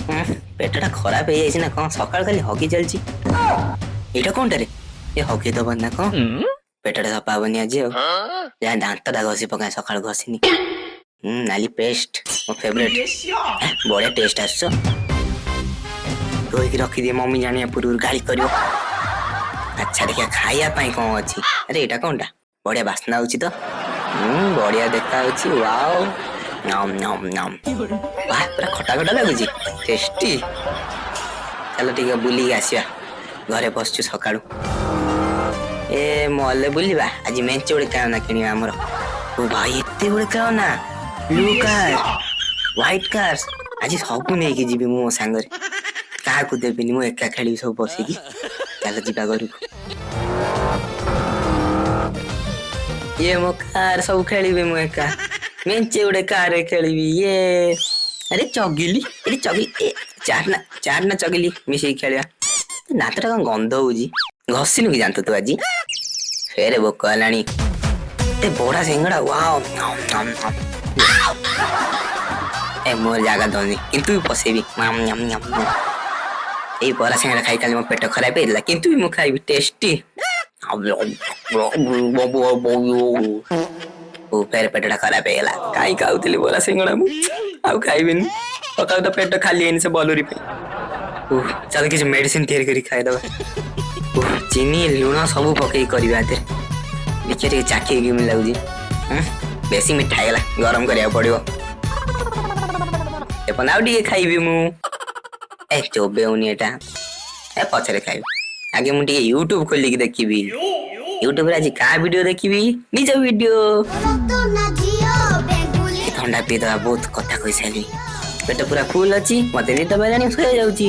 पेटटा खराब हो जाए ना कौन सकाल खाली हगी चलची एटा कोनटा रे ए हगी दब ना कौन पेटटा सफा हबनी आज जहाँ दांतटा घसी पकाए सकाल घसीनी नाली पेस्ट मो फेवरेट बढ़िया टेस्ट आस रोक रखी दिए मम्मी जानिया पूर्व गाड़ी कर अच्छा देखिए खाया कौन अच्छी अरे एटा कोनटा बढ़िया बास्ना होची तो बढ़िया देखा होची वाओ नम नम नम वाह पूरा खटा खटा लगुची टेस्टी चलो ठीक है बुली आसिया घरे बसचु सकाळु ए मॉल बुलिबा आज मेंचे उड़े खाना किनी हमर ओ भाई एते उड़े खाना ब्लू कार व्हाइट कार्स आज सब नहीं कि जीबी मो सांगरे का को देबिनी मो एका खेली सब बसी की चलो जीबा करू ये मो कार सब खेलीबे मो एका मेंचे उड़े कार खेलीबी ये अरे चगिली अरे चगी चार ना चगिली मिसे खेलिया नातटा कौन गंध होजी घसिनु कि जानत तू आज फेरे भोक हलानी ए बड़ा सिंगड़ा वाओ ए मोर जागा दनी किंतु भी पसेबी नम नम नम ए बड़ा सिंगड़ा खाई काली मो पेट खराब हेला किंतु भी मो खाइबी टेस्टी ओ फेरे पेटटा खराब हेला काई खाउतली बड़ा सिंगड़ा मु आउ खाइबिनी पका तो पेट खाली एन से बलुरी पे चल किसी मेडिसिन तैयारी करी खाई दबा चीनी लुण सब पकई करबा ते देखिए टे चाखी के मिल लागुजी बेसी मिठा हैला गरम करिया पड़ियो ए पनाउ डी खाइबी मु ए चोबे उनी एटा ए पछरे खाइबी आगे मु टी YouTube खोली के देखिबी YouTube रे आज का वीडियो देखिबी निज वीडियो ठंडा पी दबा बहुत कथा कहि साली पेट पूरा फुल अछि मते निद बेलानी सोया जाउची